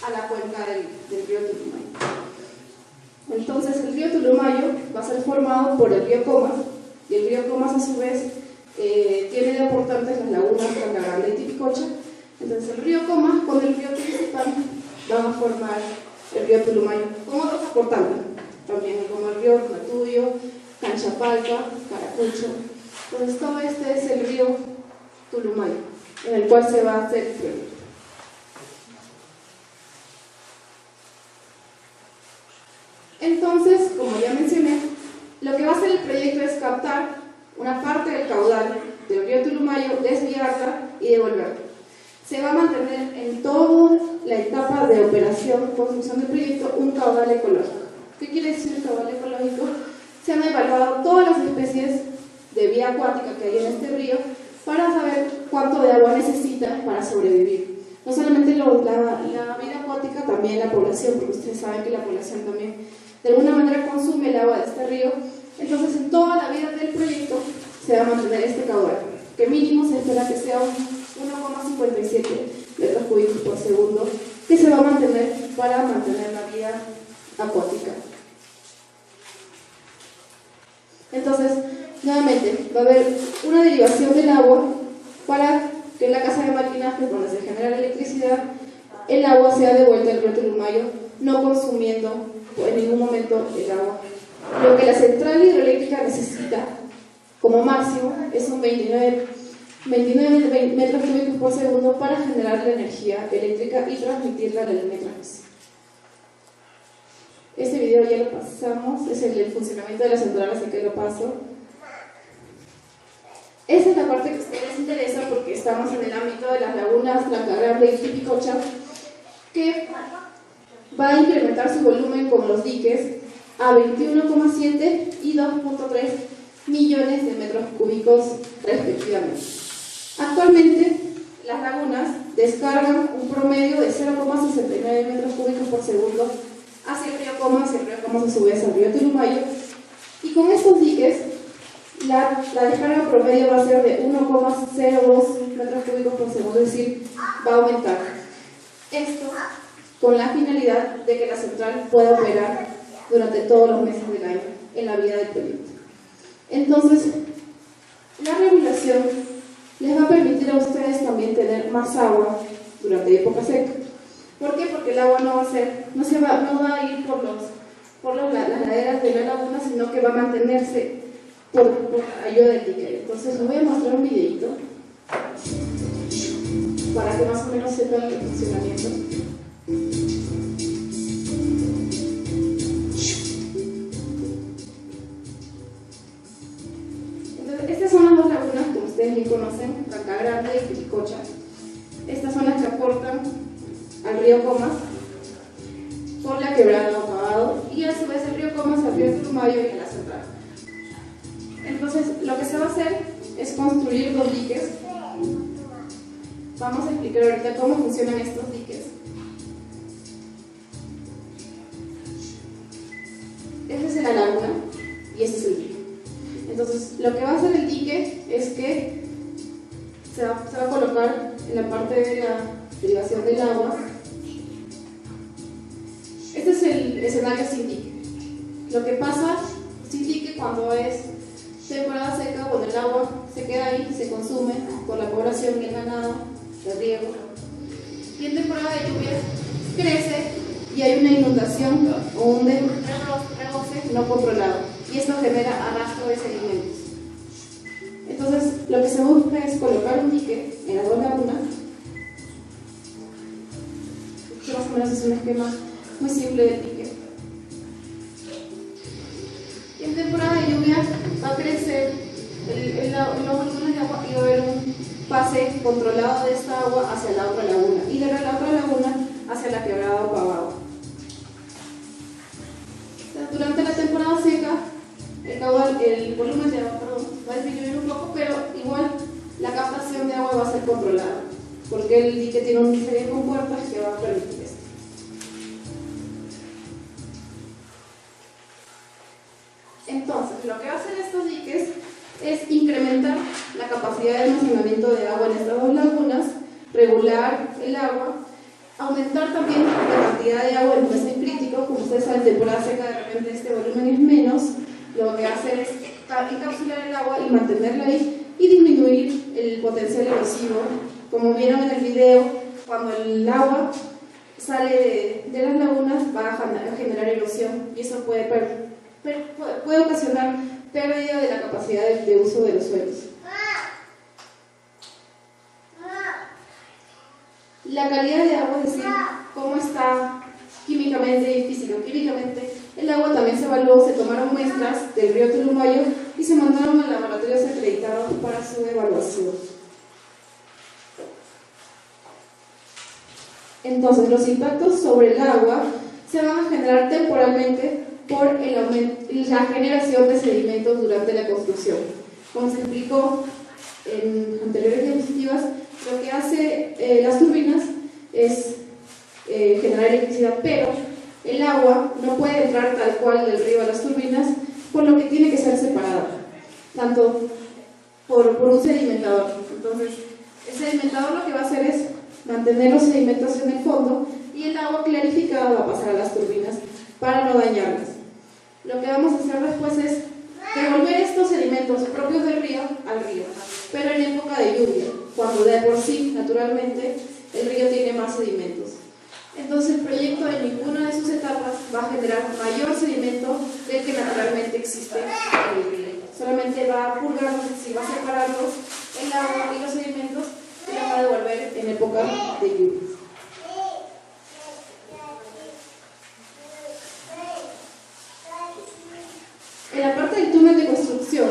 a la cuenca del río Tulumayo. Entonces, el río Tulumayo va a ser formado por el río Comas, y el río Comas a su vez tiene de aportantes las lagunas Tranca Grande y Titicocha. Entonces, el río Comas con el río principal van a formar el río Tulumayo con otros aportantes también, como el río Matuyo, Canchapalca, Caracucho Entonces todo este es el río Tulumayo, en el cual se va a hacer el proyecto. Entonces, como ya mencioné, lo que va a hacer el proyecto es captar una parte del caudal del río Tulumayo, desviarla y devolverla. Se va a mantener en toda la etapa de operación, construcción del proyecto, un caudal ecológico. ¿Qué quiere decir el caudal ecológico? Se han evaluado todas las especies de vida acuática que hay en este río para saber cuánto de agua necesita para sobrevivir. No solamente la vida acuática, también la población, porque ustedes saben que la población también de alguna manera consume el agua de este río. Entonces, en toda la vida del proyecto se va a mantener este caudal, que mínimo se espera que sea un 1,57 metros cúbicos por segundo, que se va a mantener para mantener la vida acuática. Entonces, nuevamente, va a haber una derivación del agua para que en la casa de maquinaje, donde se genera la electricidad, el agua sea devuelta al río Tulumayo, no consumiendo en ningún momento el agua. Lo que la central hidroeléctrica necesita como máximo es un 29 metros cúbicos por segundo para generar la energía eléctrica y transmitirla a la línea de transmisión. Este video ya lo pasamos, es el del funcionamiento de la central, así que lo paso. Esa es la parte que a ustedes les interesa porque estamos en el ámbito de las lagunas Blanca Grande y Tipicocha, que va a incrementar su volumen con los diques a 21,7 y 2,3 millones de metros cúbicos respectivamente. Actualmente, las lagunas descargan un promedio de 0,69 metros cúbicos por segundo hacia el río Comas, y el río Comas a su vez al río Tulumayo, y con estos diques la descarga promedio va a ser de 1,02 metros cúbicos por segundo, es decir, va a aumentar. Esto con la finalidad de que la central pueda operar durante todos los meses del año en la vida del proyecto. Entonces, la regulación les va a permitir a ustedes también tener más agua durante época seca. ¿Por qué? Porque el agua no va a ir por las laderas de la laguna, sino que va a mantenerse por ayuda del dique. Entonces les voy a mostrar un videito para que más o menos sepan el funcionamiento. Entonces, estas son las dos lagunas que ustedes bien conocen, Blanca Grande y Tipicocha. Estas son las que aportan al río Comas por la quebrada de Apagado, y a su vez el río Comas al río Tulumayo y a la central. Entonces, lo que se va a hacer es construir dos diques. Vamos a explicar ahorita cómo funcionan estos diques. Esta es la laguna y este es el dique. Entonces, lo que va a hacer el dique es que se va a colocar en la parte de la derivación del agua. Este es el escenario sin dique. Lo que pasa sin dique cuando es temporada seca, cuando el agua se queda ahí, se consume por la población y el ganado, el riego. Y en temporada de lluvias crece y hay una inundación o un rebose no controlado. Y esto genera arrastro de sedimentos. Entonces, lo que se busca es colocar un dique en las dos lagunas. Que más o menos es un esquema muy simple del dique. Y en temporada de lluvia va a crecer los volúmenes de agua y va a haber un pase controlado de esta agua hacia la otra laguna y de la otra laguna hacia la quebrada o Pavao. Durante la temporada seca, el volumen de agua va a disminuir un poco, pero igual la captación de agua va a ser controlada, porque el dique tiene un serie de compuertas que va a permitir esto. Entonces, lo que va a hacer estos diques es incrementar la capacidad de almacenamiento de agua en estas dos lagunas, regular el agua, aumentar también la cantidad de agua en un mes crítico. Como ustedes saben, en temporada seca de repente este volumen es menos. Lo que va a hacer es encapsular el agua y mantenerla ahí y disminuir el potencial erosivo. Como vieron en el video, cuando el agua sale de las lagunas va a generar erosión y eso puede ocasionar pérdida de la capacidad de uso de los suelos. La calidad de agua, es decir, cómo está químicamente y físico-químicamente, el agua también se evaluó, se tomaron muestras del río Tulumayo y se mandaron a laboratorios acreditados para su evaluación. Entonces, los impactos sobre el agua se van a generar temporalmente por la generación de sedimentos durante la construcción. Como se explicó en anteriores diapositivas, lo que hace las turbinas es generar electricidad, pero el agua no puede entrar tal cual del río a las turbinas, por lo que tiene que ser separada, tanto por un sedimentador. Entonces, el sedimentador lo que va a hacer es mantener los sedimentos en el fondo y el agua clarificada va a pasar a las turbinas para no dañarlas. Lo que vamos a hacer después es devolver estos sedimentos propios del río al río, pero en época de lluvia, cuando de por sí, naturalmente, el río tiene más sedimentos. Entonces el proyecto en ninguna de sus etapas va a generar mayor sedimento del que naturalmente existe en el río. Solamente va a purgarlos, si va a separarlos, el agua y los sedimentos se los va a devolver en época de lluvias. En la parte del túnel de construcción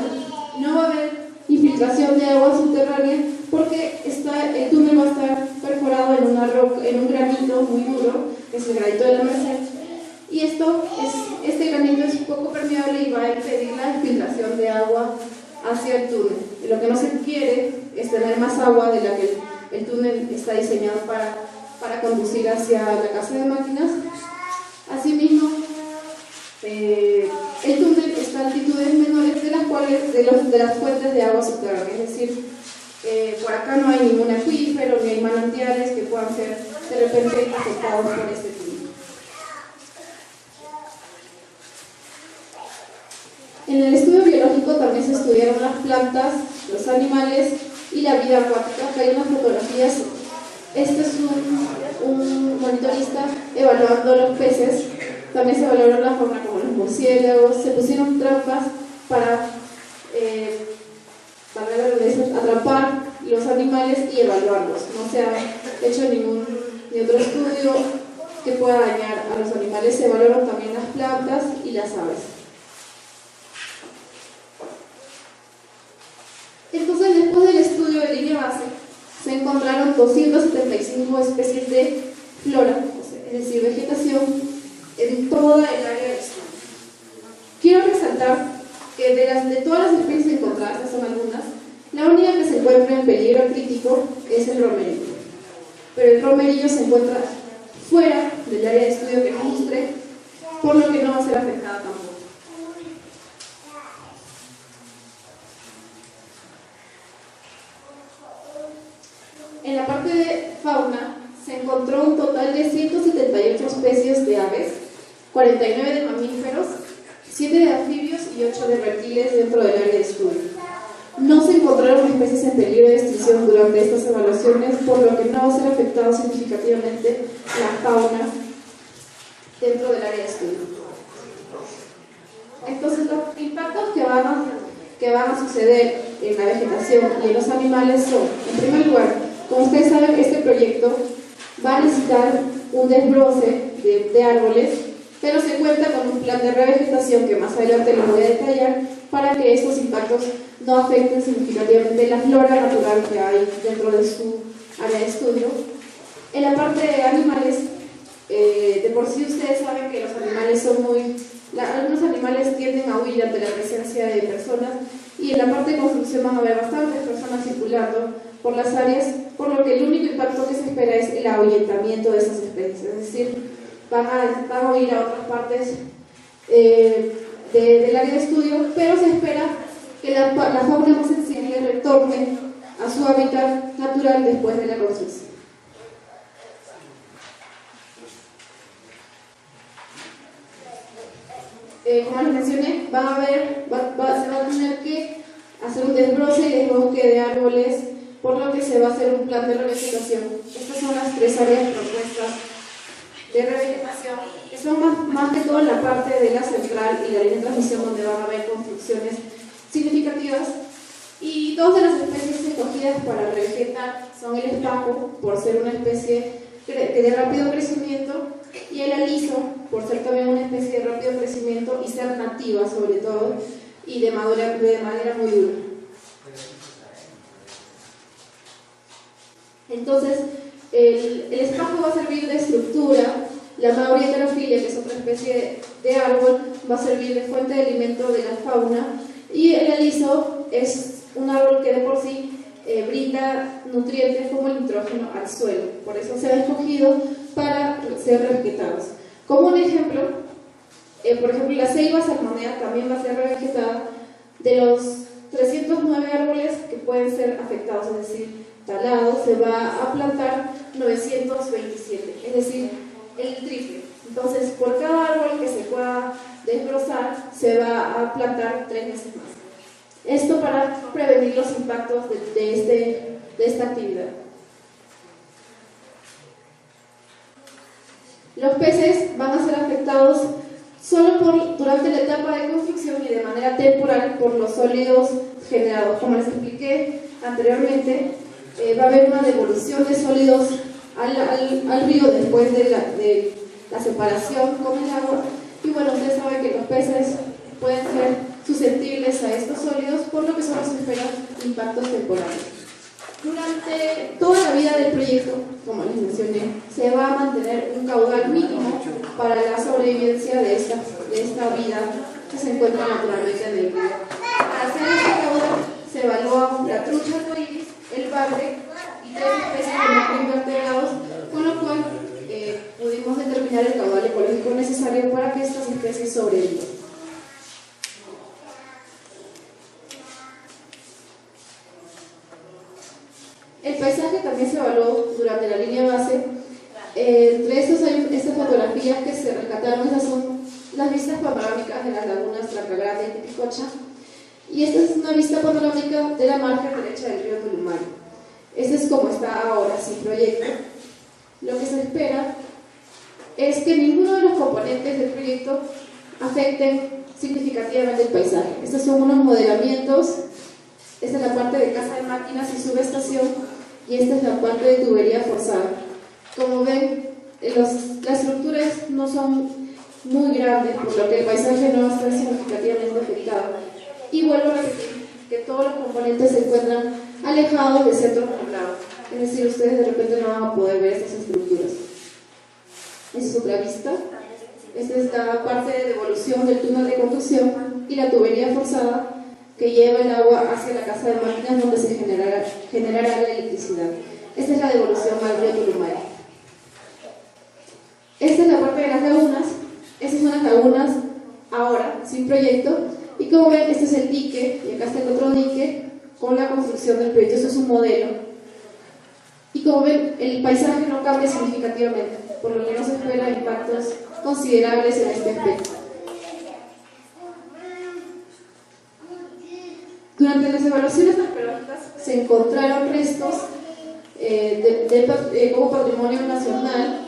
no va a haber infiltración de agua subterránea porque el túnel va a estar perforado en un granito muy duro, que es el granito de la Merced, y este granito es poco permeable y va a impedir la infiltración de agua hacia el túnel. Lo que no se quiere es tener más agua de la que el túnel está diseñado para conducir hacia la casa de máquinas. Asimismo, el túnel está a altitudes menores de las fuentes de agua subterránea, es decir, por acá no hay ningún acuífero ni hay manantiales que puedan ser de repente afectados por este túnel. En el estudio biológico también se estudiaron las plantas, los animales y la vida acuática. Acá hay unas fotografías. Este es un monitorista evaluando los peces. También se evaluaron la fauna como los murciélagos. Se pusieron trampas para atrapar los animales y evaluarlos. No se ha hecho ni otro estudio que pueda dañar a los animales. Se evaluaron también las plantas y las aves. Entonces, después del estudio de línea base, se encontraron 275 especies de flora, es decir, vegetación, en toda el área de estudio. Quiero resaltar que de todas las especies encontradas, que son algunas, la única que se encuentra en peligro crítico es el romerillo. Pero el romerillo se encuentra fuera del área de estudio que mostré, por lo que no va a ser afectada tampoco. En la parte de fauna se encontró un total de 178 especies de aves, 49 de mamíferos, 7 de anfibios y 8 de reptiles dentro del área de estudio. No se encontraron especies en peligro de extinción durante estas evaluaciones, por lo que no va a ser afectado significativamente la fauna dentro del área de estudio. Entonces, los impactos que van a suceder en la vegetación y en los animales son, en primer lugar, como ustedes saben, este proyecto va a necesitar un desbroce de árboles, pero se cuenta con un plan de revegetación que más adelante les voy a detallar para que estos impactos no afecten significativamente la flora natural que hay dentro de su área de estudio. En la parte de animales, de por sí ustedes saben que los animales son algunos animales tienden a huir ante la presencia de personas, y en la parte de construcción van a haber bastantes personas circulando por las áreas, por lo que el único impacto que se espera es el ahuyentamiento de esas especies, es decir, van a huir a otras partes del área de estudio, pero se espera que la fauna más sensible retorne a su hábitat natural después de la construcción. Como les mencioné, se va a tener que hacer un desbroce y desbosque de árboles, por lo que se va a hacer un plan de revegetación. Estas son las 3 áreas propuestas de revegetación, que son más que todo en la parte de la central y la línea de transmisión, donde van a haber construcciones significativas. Y dos de las especies escogidas para revegetar son el espanjo, por ser una especie de rápido crecimiento, y el aliso, por ser también una especie de rápido crecimiento y ser nativa sobre todo, y de madera muy dura. Entonces, el espanjo va a servir de estructura, la Mauria heterophylla, que es otra especie de árbol, va a servir de fuente de alimento de la fauna, y el aliso es un árbol que de por sí brinda nutrientes como el nitrógeno al suelo, por eso se ha escogido para ser revegetados. Como un ejemplo, por ejemplo, la ceiba salmonea también va a ser revegetada. De los 309 árboles que pueden ser afectados, es decir, talados, se va a plantar 927, es decir, el triple. Entonces, por cada árbol que se pueda desbrozar, se va a plantar 3 veces más. Esto para prevenir los impactos de esta actividad. Los peces van a ser afectados solo durante la etapa de construcción y de manera temporal por los sólidos generados. Como les expliqué anteriormente, va a haber una devolución de sólidos al río después de la separación con el agua. Y bueno, ustedes saben que los peces pueden ser susceptibles a estos sólidos, por lo que solo se esperan impactos temporales. Durante toda la vida del proyecto, como les mencioné, se va a mantener un caudal mínimo para la sobrevivencia de esta vida que se encuentra naturalmente en el río. Para hacer este caudal se evalúa la trucha arcoíris, el bagre y 3 especies de macroinvertebrados, con lo cual pudimos determinar el caudal ecológico necesario para que estas especies sobrevivan. El paisaje también se evaluó durante la línea base. Entre estos hay estas fotografías que se rescataron. Estas son las vistas panorámicas de las lagunas Trancagrande y Titicocha. Y esta es una vista panorámica de la margen derecha del río Tulumayo. Este es como está ahora, sin proyecto. Lo que se espera es que ninguno de los componentes del proyecto afecten significativamente el paisaje. Estos son unos modelamientos. Esta es la parte de casa de máquinas y subestación, y esta es la parte de tubería forzada. Como ven, las estructuras no son muy grandes, por lo que el paisaje no va a estar significativamente afectado. Y vuelvo a repetir que todos los componentes se encuentran alejados de centros poblados, es decir, ustedes de repente no van a poder ver estas estructuras. Esta es otra vista. Esta es la parte de devolución del túnel de conducción y la tubería forzada que lleva el agua hacia la casa de máquinas, donde se generará la electricidad. Esta es la devolución al río Tulumayo. Esta es la parte de las lagunas. Estas son las lagunas ahora, sin proyecto. Y como ven, este es el dique, y acá está el otro dique, con la construcción del proyecto. Esto es un modelo. Y como ven, el paisaje no cambia significativamente, por lo que no se esperan impactos considerables en este aspecto. Durante las evaluaciones arqueológicas se encontraron restos como patrimonio nacional,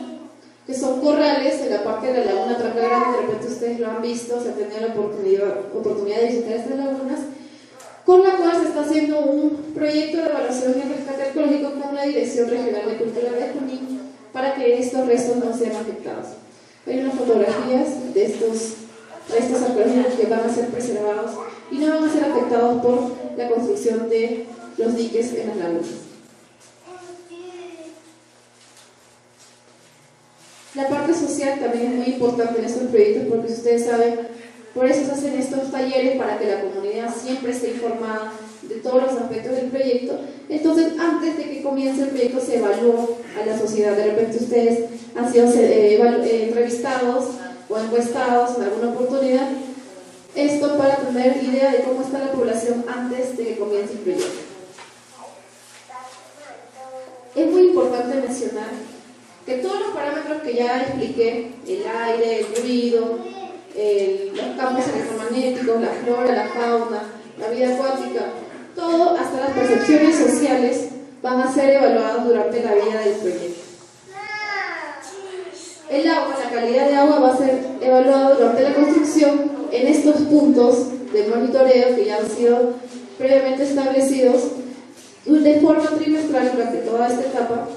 que son corrales en la parte de la laguna Trancagrande. De repente ustedes lo han visto, se ha tenido la oportunidad de visitar estas lagunas, con la cual se está haciendo un proyecto de evaluación y rescate arqueológico con la Dirección Regional de Cultura de Junín, para que estos restos no sean afectados. Hay unas fotografías de estos restos arqueológicos que van a ser preservados y no van a ser afectados por la construcción de los diques en las lagunas. La parte social también es muy importante en estos proyectos, porque si ustedes saben, por eso se hacen estos talleres, para que la comunidad siempre esté informada de todos los aspectos del proyecto. Entonces, antes de que comience el proyecto, se evaluó a la sociedad. De repente ustedes han sido entrevistados o encuestados en alguna oportunidad. Esto para tener idea de cómo está la población antes de que comience el proyecto. Es muy importante mencionar que todos los parámetros que ya expliqué, el aire, el ruido, los campos electromagnéticos, la flora, la fauna, la vida acuática, todo, hasta las percepciones sociales, van a ser evaluados durante la vida del proyecto. El agua, la calidad de agua va a ser evaluada durante la construcción en estos puntos de monitoreo que ya han sido previamente establecidos de forma trimestral durante toda esta etapa,